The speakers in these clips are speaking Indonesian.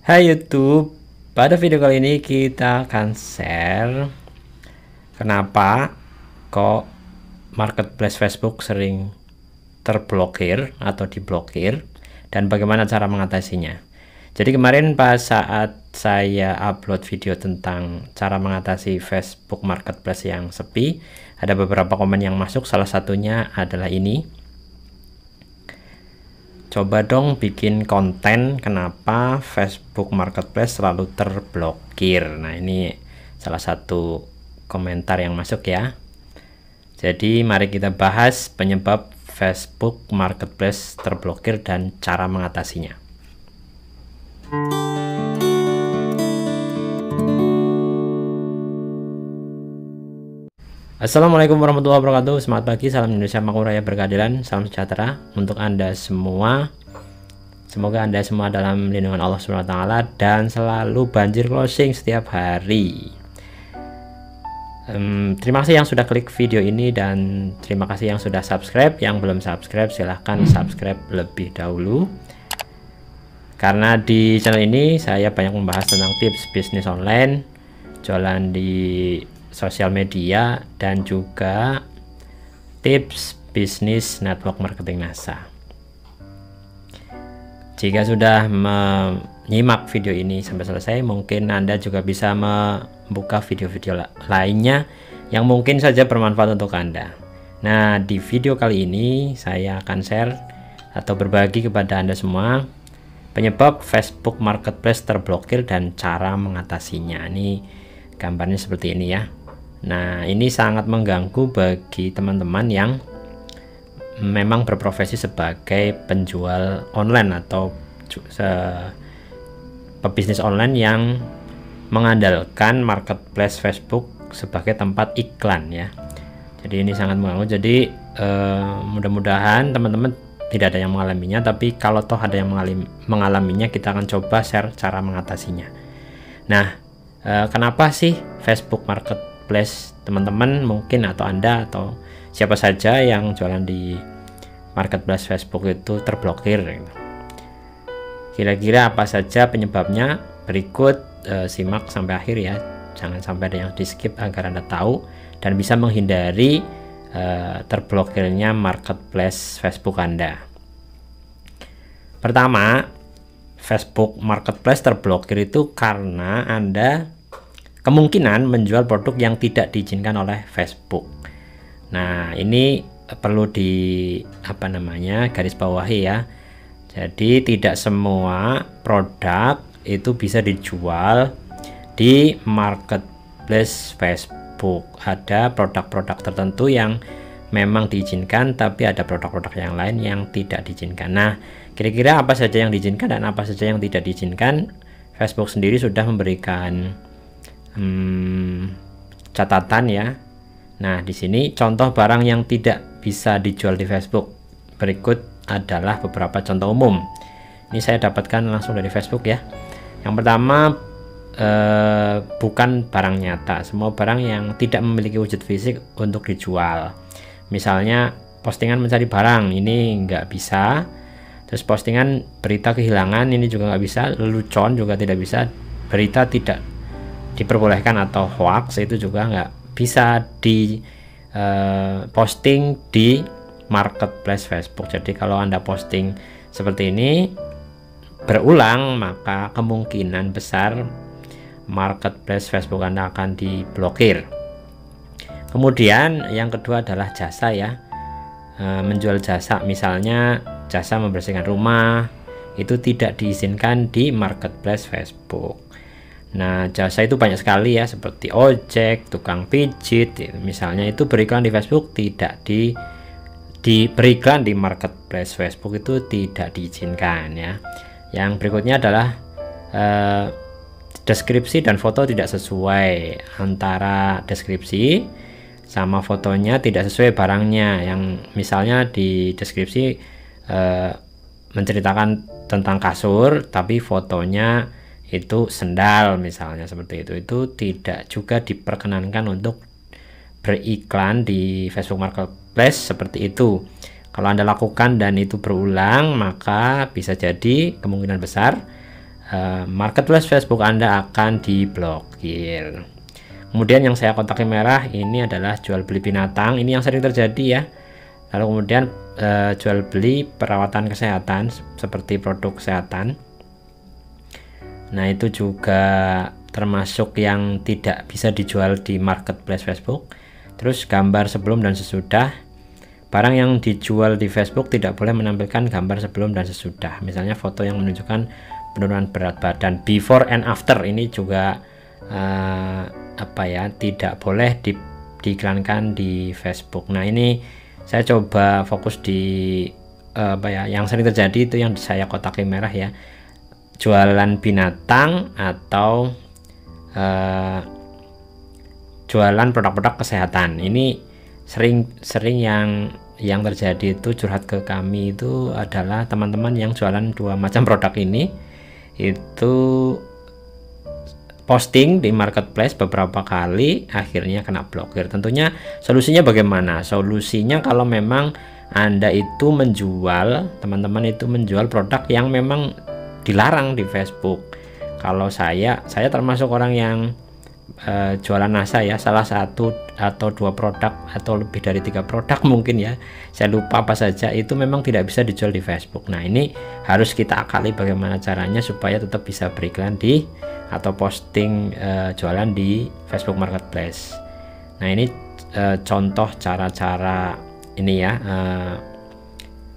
Hai YouTube, pada video kali ini kita akan share kenapa kok marketplace Facebook sering terblokir atau diblokir dan bagaimana cara mengatasinya. Jadi kemarin pas saat saya upload video tentang cara mengatasi Facebook Marketplace yang sepi, ada beberapa komen yang masuk, salah satunya adalah ini. Coba dong bikin konten kenapa Facebook Marketplace selalu terblokir. Nah, ini salah satu komentar yang masuk ya. Jadi mari kita bahas penyebab Facebook Marketplace terblokir dan cara mengatasinya. Assalamualaikum warahmatullahi wabarakatuh. Selamat pagi, salam Indonesia makmur raya berkeadilan, salam sejahtera untuk Anda semua. Semoga Anda semua dalam lindungan Allah SWT dan selalu banjir closing setiap hari. Terima kasih yang sudah klik video ini dan terima kasih yang sudah subscribe. Yang belum subscribe silahkan subscribe lebih dahulu, karena di channel ini saya banyak membahas tentang tips bisnis online, jualan di sosial media, dan juga tips bisnis network marketing NASA. Jika sudah menyimak video ini sampai selesai, mungkin Anda juga bisa membuka video-video lainnya yang mungkin saja bermanfaat untuk Anda. Nah, di video kali ini saya akan share atau berbagi kepada Anda semua penyebab Facebook Marketplace terblokir dan cara mengatasinya. Ini gambarnya seperti ini ya. Nah, ini sangat mengganggu bagi teman-teman yang memang berprofesi sebagai penjual online atau pebisnis online yang mengandalkan marketplace Facebook sebagai tempat iklan ya. Jadi ini sangat mengganggu. Jadi mudah-mudahan teman-teman tidak ada yang mengalaminya, tapi kalau toh ada yang mengalaminya, kita akan coba share cara mengatasinya. Nah, kenapa sih Facebook Marketplace teman-teman mungkin atau Anda atau siapa saja yang jualan di marketplace Facebook itu terblokir? Kira-kira apa saja penyebabnya? Berikut simak sampai akhir ya, jangan sampai ada yang di skip agar Anda tahu dan bisa menghindari terblokirnya marketplace Facebook Anda. Pertama, Facebook Marketplace terblokir itu karena Anda kemungkinan menjual produk yang tidak diizinkan oleh Facebook. Nah, ini perlu garis bawahi ya. Jadi tidak semua produk itu bisa dijual di marketplace Facebook. Ada produk-produk tertentu yang memang diizinkan, tapi ada produk-produk yang lain yang tidak diizinkan. Nah, kira-kira apa saja yang diizinkan dan apa saja yang tidak diizinkan? Facebook sendiri sudah memberikan catatan ya. Nah, di sini contoh barang yang tidak bisa dijual di Facebook. Berikut adalah beberapa contoh umum. Ini saya dapatkan langsung dari Facebook ya. Yang pertama, bukan barang nyata. Semua barang yang tidak memiliki wujud fisik untuk dijual. Misalnya postingan mencari barang, ini nggak bisa. Terus postingan berita kehilangan, ini juga nggak bisa. Lelucon juga tidak bisa. Berita tidak diperbolehkan atau hoax itu juga nggak bisa di posting di marketplace Facebook. Jadi kalau Anda posting seperti ini berulang, maka kemungkinan besar marketplace Facebook Anda akan diblokir. Kemudian yang kedua adalah jasa ya, menjual jasa, misalnya jasa membersihkan rumah, itu tidak diizinkan di marketplace Facebook. Nah, jasa itu banyak sekali ya, seperti ojek, tukang pijit, misalnya itu beriklan di Facebook tidak berikan di marketplace Facebook itu tidak diizinkan ya. Yang berikutnya adalah deskripsi dan foto tidak sesuai, antara deskripsi sama fotonya tidak sesuai barangnya. Yang misalnya di deskripsi menceritakan tentang kasur, tapi fotonya itu sendal misalnya, seperti itu tidak juga diperkenankan untuk beriklan di Facebook Marketplace seperti itu. Kalau Anda lakukan dan itu berulang, maka bisa jadi kemungkinan besar marketplace Facebook Anda akan diblokir. Kemudian yang saya kotaki merah ini adalah jual beli binatang, ini yang sering terjadi ya. Lalu kemudian jual beli perawatan kesehatan seperti produk kesehatan. Nah, itu juga termasuk yang tidak bisa dijual di marketplace Facebook. Terus gambar sebelum dan sesudah. Barang yang dijual di Facebook tidak boleh menampilkan gambar sebelum dan sesudah. Misalnya foto yang menunjukkan penurunan berat badan before and after, ini juga tidak boleh diiklankan di Facebook. Nah, ini saya coba fokus di yang sering terjadi itu yang saya kotaki merah ya, jualan binatang atau jualan produk-produk kesehatan. Ini sering yang terjadi itu curhat ke kami itu adalah teman-teman yang jualan dua macam produk ini, itu posting di marketplace beberapa kali akhirnya kena blokir. Tentunya solusinya bagaimana? Solusinya kalau memang Anda itu menjual, teman-teman itu menjual produk yang memang dilarang di Facebook. Kalau saya termasuk orang yang jualan NASA ya, salah satu atau dua produk atau lebih dari 3 produk mungkin ya, saya lupa apa saja, itu memang tidak bisa dijual di Facebook. Nah, ini harus kita akali bagaimana caranya supaya tetap bisa beriklan di atau posting jualan di Facebook Marketplace. Nah, ini contoh cara-cara ini ya,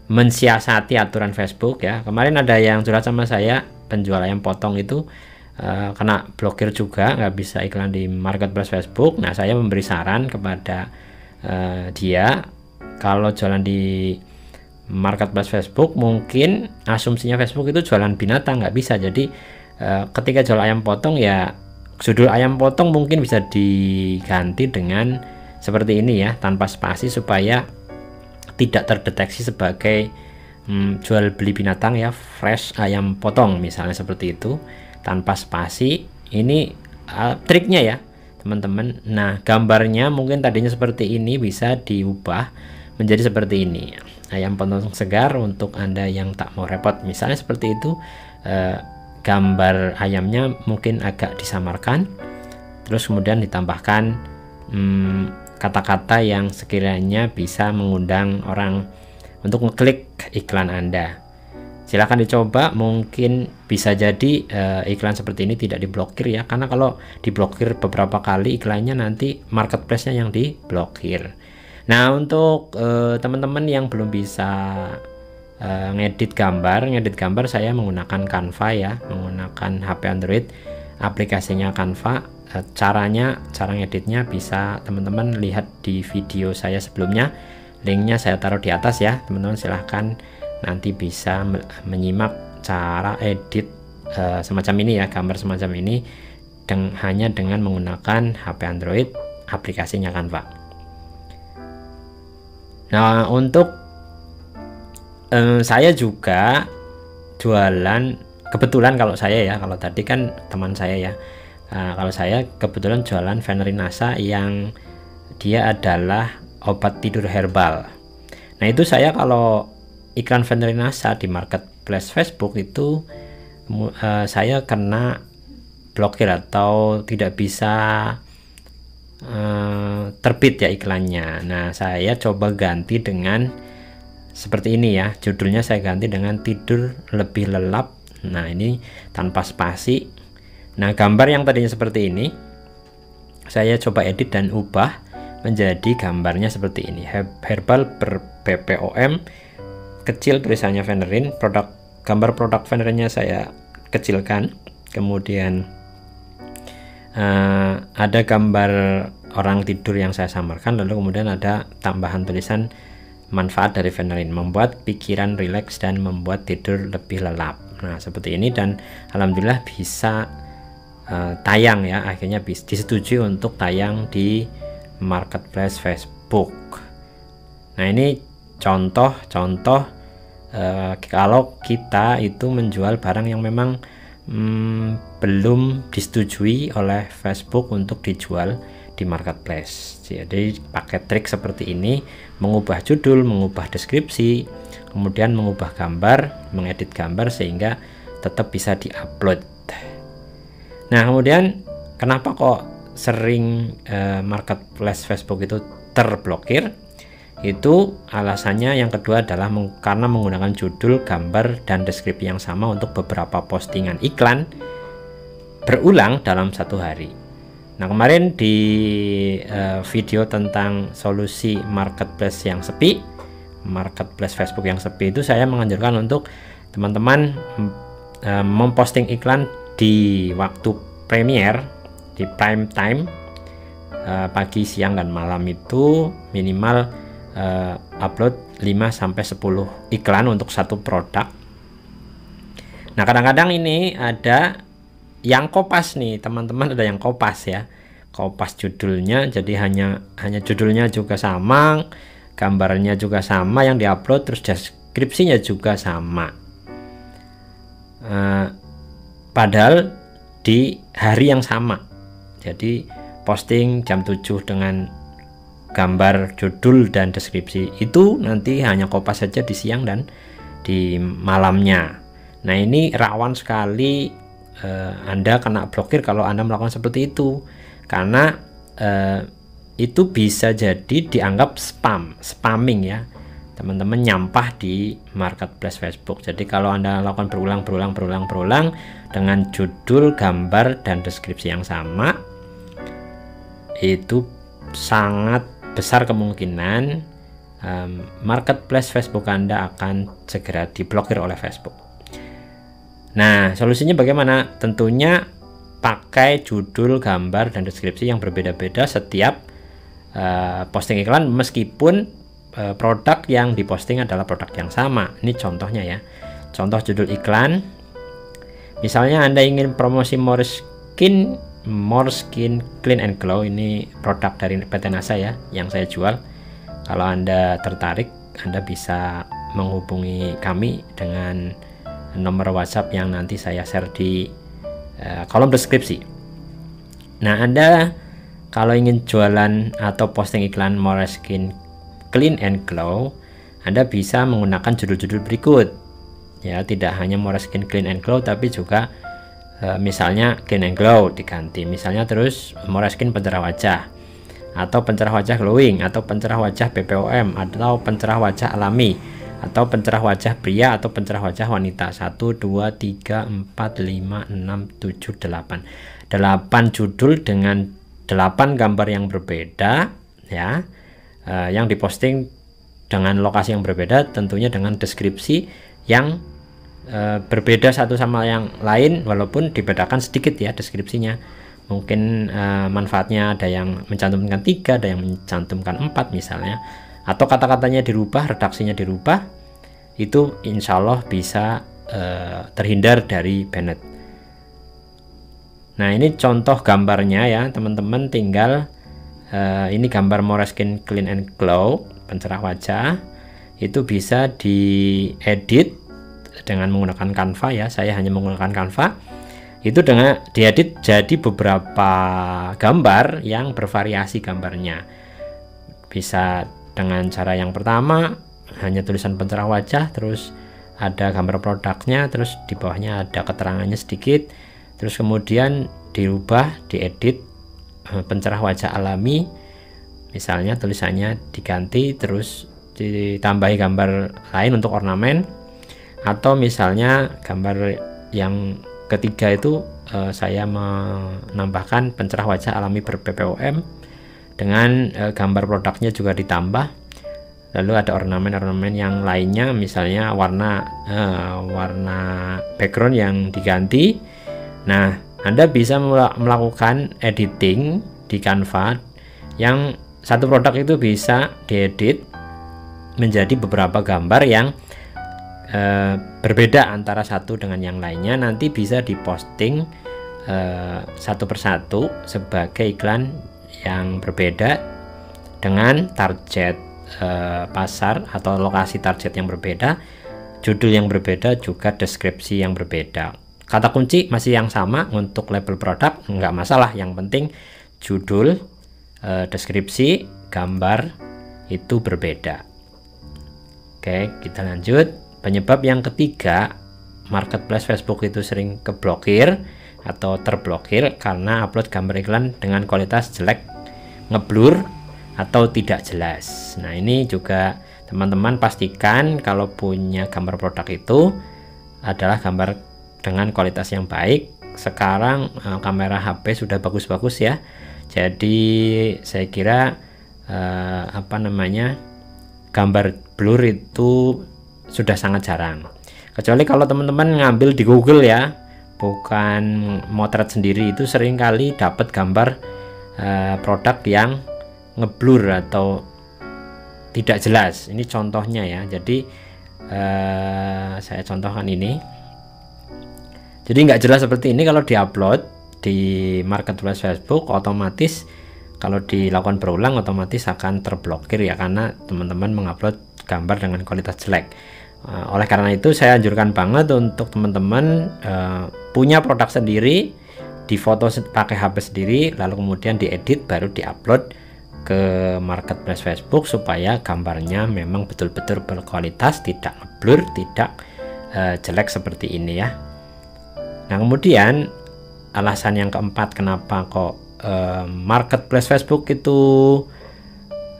mensiasati aturan Facebook ya. Kemarin ada yang curhat sama saya, penjual ayam potong itu kena blokir juga, nggak bisa iklan di marketplace Facebook. Nah, saya memberi saran kepada dia, kalau jualan di marketplace Facebook mungkin asumsinya Facebook itu jualan binatang, nggak bisa. Jadi ketika jual ayam potong ya, judul ayam potong mungkin bisa diganti dengan seperti ini ya, tanpa spasi, supaya tidak terdeteksi sebagai jual beli binatang ya, fresh ayam potong misalnya, seperti itu, tanpa spasi. Ini triknya ya teman-teman. Nah, gambarnya mungkin tadinya seperti ini bisa diubah menjadi seperti ini, ayam potong segar untuk Anda yang tak mau repot, misalnya seperti itu. Gambar ayamnya mungkin agak disamarkan, terus kemudian ditambahkan kata-kata yang sekiranya bisa mengundang orang untuk ngeklik iklan Anda. Silahkan dicoba, mungkin bisa jadi iklan seperti ini tidak diblokir ya, karena kalau diblokir beberapa kali iklannya, nanti marketplace-nya yang diblokir. Nah, untuk teman-teman yang belum bisa ngedit gambar, saya menggunakan Canva ya, menggunakan HP Android, aplikasinya Canva. Cara ngeditnya bisa teman-teman lihat di video saya sebelumnya, linknya saya taruh di atas ya, teman-teman silahkan nanti bisa menyimak cara edit semacam ini ya, gambar semacam ini hanya dengan menggunakan HP Android, aplikasinya Canva. Nah, untuk saya juga jualan, kebetulan kalau saya ya, kalau tadi kan teman saya ya, kalau saya kebetulan jualan Venerin NASA yang dia adalah obat tidur herbal. Nah, itu saya kalau iklan Venerin NASA di marketplace Facebook itu saya kena blokir atau tidak bisa terbit ya iklannya. Nah, saya coba ganti dengan seperti ini ya, judulnya saya ganti dengan tidur lebih lelap. Nah, ini tanpa spasi. Nah, gambar yang tadinya seperti ini saya coba edit dan ubah menjadi gambarnya seperti ini, herbal ber-BPOM, kecil tulisannya Venerin, gambar produk Venerinnya saya kecilkan, kemudian ada gambar orang tidur yang saya samarkan, lalu kemudian ada tambahan tulisan manfaat dari Venerin, membuat pikiran rileks dan membuat tidur lebih lelap. Nah, seperti ini, dan alhamdulillah bisa tayang ya, akhirnya disetujui untuk tayang di marketplace Facebook. Nah, ini contoh kalau kita itu menjual barang yang memang belum disetujui oleh Facebook untuk dijual di marketplace. Jadi pakai trik seperti ini, mengubah judul, mengubah deskripsi, kemudian mengubah gambar, mengedit gambar sehingga tetap bisa diupload. Nah, kemudian kenapa kok sering marketplace Facebook itu terblokir? Itu alasannya yang kedua adalah karena menggunakan judul, gambar, dan deskripsi yang sama untuk beberapa postingan iklan berulang dalam satu hari. Nah, kemarin di video tentang solusi marketplace yang sepi, marketplace Facebook yang sepi, itu saya menganjurkan untuk teman-teman memposting iklan di waktu premier, di prime time, pagi, siang, dan malam itu minimal upload 5-10 iklan untuk satu produk. Nah, kadang-kadang ini ada yang kopas nih teman-teman, ada yang kopas ya, kopas judulnya, jadi hanya judulnya juga sama, gambarnya juga sama yang diupload, terus deskripsinya juga sama, padahal di hari yang sama. Jadi posting jam 7 dengan gambar, judul, dan deskripsi, itu nanti hanya kopas saja di siang dan di malamnya. Nah, ini rawan sekali Anda kena blokir kalau Anda melakukan seperti itu, karena itu bisa jadi dianggap spamming ya teman-teman, nyampah di marketplace Facebook. Jadi kalau Anda lakukan berulang dengan judul, gambar, dan deskripsi yang sama, itu sangat besar kemungkinan marketplace Facebook Anda akan segera diblokir oleh Facebook. Nah, solusinya bagaimana? Tentunya pakai judul, gambar, dan deskripsi yang berbeda-beda setiap posting iklan, meskipun produk yang diposting adalah produk yang sama. Ini contohnya ya, contoh judul iklan. Misalnya Anda ingin promosi More Skin Clean and Glow, ini produk dari PT NASA ya yang saya jual. Kalau Anda tertarik, Anda bisa menghubungi kami dengan nomor WhatsApp yang nanti saya share di kolom deskripsi. Nah, Anda kalau ingin jualan atau posting iklan More Skin Clean and Glow, Anda bisa menggunakan judul-judul berikut ya, tidak hanya More Skin Clean and Glow, tapi juga misalnya Clean and Glow diganti, misalnya terus More Skin pencerah wajah, atau pencerah wajah glowing, atau pencerah wajah BPOM, atau pencerah wajah alami, atau pencerah wajah pria, atau pencerah wajah wanita. 1, 2, 3, 4, 5, 6, 7, 8 judul dengan 8 gambar yang berbeda ya, yang diposting dengan lokasi yang berbeda, tentunya dengan deskripsi yang berbeda satu sama yang lain, walaupun dibedakan sedikit ya deskripsinya. Mungkin manfaatnya ada yang mencantumkan 3, ada yang mencantumkan 4 misalnya, atau kata-katanya dirubah, redaksinya dirubah, itu insya Allah bisa terhindar dari banned. Nah, ini contoh gambarnya ya teman-teman, tinggal ini gambar More Skin Clean and Glow pencerah wajah, itu bisa diedit dengan menggunakan Canva ya, saya hanya menggunakan Canva. Itu dengan diedit jadi beberapa gambar yang bervariasi gambarnya. Bisa dengan cara yang pertama hanya tulisan pencerah wajah, terus ada gambar produknya, terus di bawahnya ada keterangannya sedikit, terus kemudian dirubah, diedit pencerah wajah alami, misalnya tulisannya diganti, terus ditambahi gambar lain untuk ornamen, atau misalnya gambar yang ketiga itu saya menambahkan pencerah wajah alami ber-PPOM dengan gambar produknya juga ditambah, lalu ada ornamen-ornamen yang lainnya, misalnya warna background yang diganti. Nah, Anda bisa melakukan editing di Canva, yang satu produk itu bisa diedit menjadi beberapa gambar yang berbeda antara satu dengan yang lainnya, nanti bisa diposting satu persatu sebagai iklan yang berbeda dengan target pasar atau lokasi target yang berbeda, judul yang berbeda, juga deskripsi yang berbeda. Kata kunci masih yang sama untuk label produk, nggak masalah, yang penting judul, deskripsi, gambar itu berbeda. Oke, kita lanjut. Penyebab yang ketiga marketplace Facebook itu sering keblokir atau terblokir karena upload gambar iklan dengan kualitas jelek, ngeblur atau tidak jelas. Nah, ini juga teman-teman pastikan kalau punya gambar produk itu adalah gambar dengan kualitas yang baik. Sekarang kamera HP sudah bagus-bagus ya, jadi saya kira gambar blur itu sudah sangat jarang, kecuali kalau teman-teman ngambil di Google ya, bukan motret sendiri. Itu sering kali dapat gambar produk yang ngeblur atau tidak jelas. Ini contohnya ya, jadi saya contohkan ini. Jadi nggak jelas seperti ini kalau diupload di marketplace Facebook, otomatis kalau dilakukan berulang otomatis akan terblokir ya, karena teman-teman mengupload gambar dengan kualitas jelek. Oleh karena itu saya anjurkan banget untuk teman-teman punya produk sendiri, difoto pakai HP sendiri, lalu kemudian diedit baru diupload ke marketplace Facebook supaya gambarnya memang betul-betul berkualitas, tidak blur, tidak jelek seperti ini ya. Nah, kemudian alasan yang keempat kenapa kok marketplace Facebook itu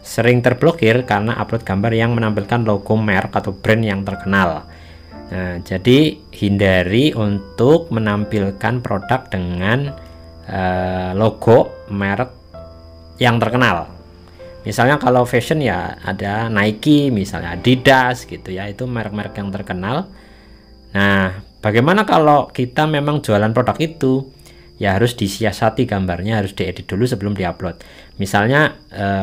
sering terblokir, karena upload gambar yang menampilkan logo merek atau brand yang terkenal. Nah, jadi hindari untuk menampilkan produk dengan logo merek yang terkenal. Misalnya kalau fashion ya ada Nike, misalnya Adidas gitu ya, itu merek-merek yang terkenal. Nah, bagaimana kalau kita memang jualan produk itu? Ya harus disiasati gambarnya, harus diedit dulu sebelum diupload. Misalnya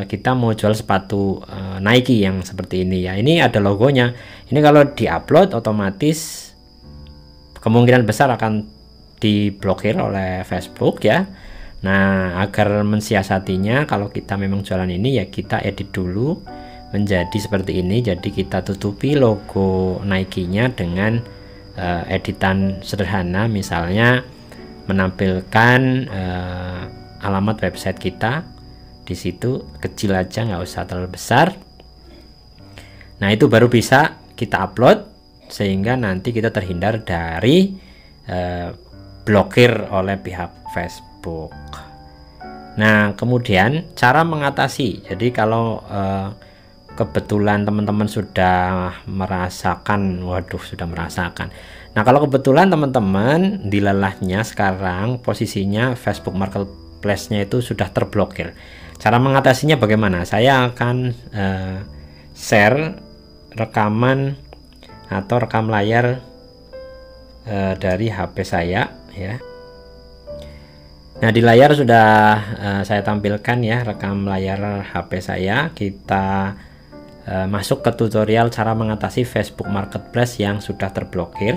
kita mau jual sepatu Nike yang seperti ini ya, ini ada logonya. Ini kalau diupload otomatis kemungkinan besar akan diblokir oleh Facebook ya. Nah, agar mensiasatinya, kalau kita memang jualan ini ya kita edit dulu menjadi seperti ini. Jadi kita tutupi logo Nike-nya dengan editan sederhana, misalnya menampilkan alamat website kita di situ, kecil aja, nggak usah terlalu besar. Nah, itu baru bisa kita upload sehingga nanti kita terhindar dari blokir oleh pihak Facebook. Nah, kemudian cara mengatasi, jadi kalau kebetulan teman-teman sudah merasakan, nah kalau kebetulan teman-teman dilelahnya sekarang posisinya Facebook Marketplace-nya itu sudah terblokir, cara mengatasinya bagaimana? Saya akan share rekaman atau rekam layar dari HP saya ya. Nah, di layar sudah saya tampilkan ya rekam layar HP saya. Kita masuk ke tutorial cara mengatasi Facebook Marketplace yang sudah terblokir.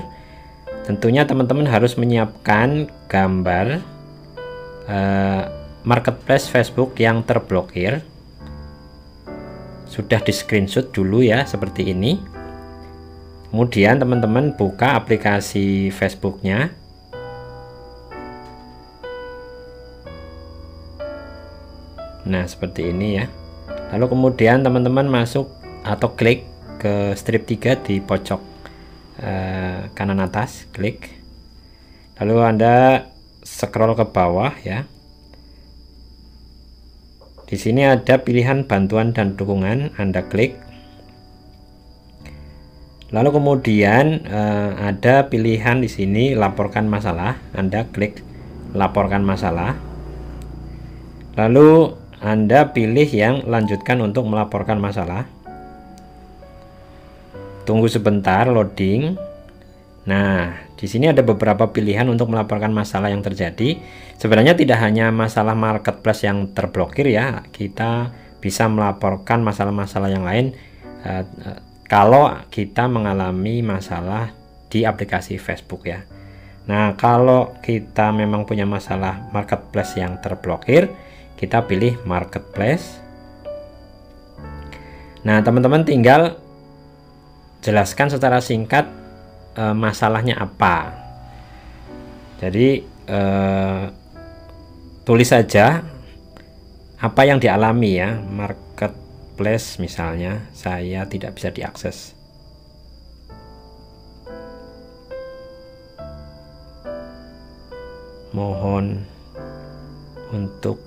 Tentunya teman-teman harus menyiapkan gambar Marketplace Facebook yang terblokir. Sudah di screenshot dulu ya seperti ini. Kemudian teman-teman buka aplikasi Facebooknya. Nah, seperti ini ya. Lalu kemudian teman-teman masuk atau klik ke strip 3 di pojok kanan atas, klik. Lalu Anda scroll ke bawah ya. Di sini ada pilihan bantuan dan dukungan, Anda klik. Lalu kemudian ada pilihan di sini laporkan masalah, Anda klik laporkan masalah. Lalu Anda pilih yang lanjutkan untuk melaporkan masalah. Tunggu sebentar loading. Nah, di sini ada beberapa pilihan untuk melaporkan masalah yang terjadi. Sebenarnya tidak hanya masalah marketplace yang terblokir ya, kita bisa melaporkan masalah-masalah yang lain kalau kita mengalami masalah di aplikasi Facebook ya. Nah, kalau kita memang punya masalah marketplace yang terblokir, kita pilih marketplace. Nah, teman-teman tinggal jelaskan secara singkat masalahnya apa. Jadi tulis saja apa yang dialami ya. Marketplace misalnya saya tidak bisa diakses. mohon untuk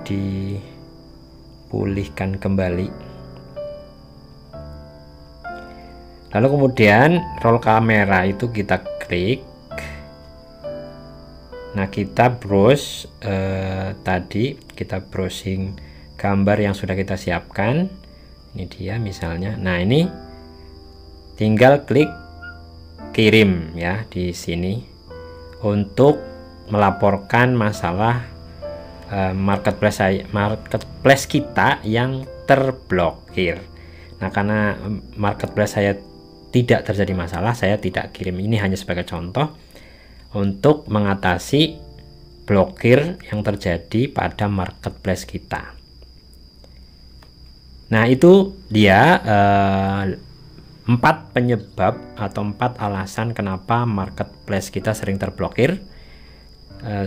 dipulihkan kembali. Lalu kemudian roll kamera itu kita klik. Nah, kita browse tadi kita browsing gambar yang sudah kita siapkan. Ini dia misalnya. Nah, ini tinggal klik kirim ya di sini untuk melaporkan masalah marketplace kita yang terblokir. Nah, karena marketplace saya tidak terjadi masalah, saya tidak kirim. Ini hanya sebagai contoh untuk mengatasi blokir yang terjadi pada marketplace kita. Nah, itu dia 4 penyebab atau 4 alasan kenapa marketplace kita sering terblokir.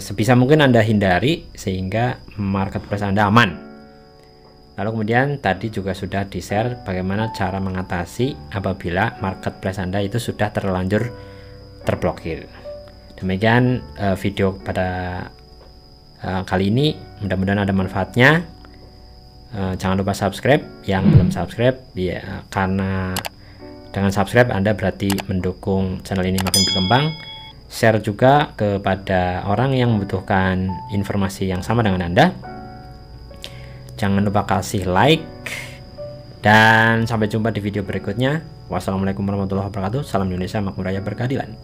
Sebisa mungkin Anda hindari sehingga marketplace Anda aman. Lalu kemudian tadi juga sudah di-share bagaimana cara mengatasi apabila marketplace Anda itu sudah terlanjur terblokir. Demikian video pada kali ini, mudah-mudahan ada manfaatnya. Jangan lupa subscribe yang belum subscribe ya, karena dengan subscribe Anda berarti mendukung channel ini makin berkembang. Share juga kepada orang yang membutuhkan informasi yang sama dengan Anda. Jangan lupa kasih like, dan sampai jumpa di video berikutnya. Wassalamualaikum warahmatullahi wabarakatuh. Salam Indonesia, makmur raya, berkeadilan.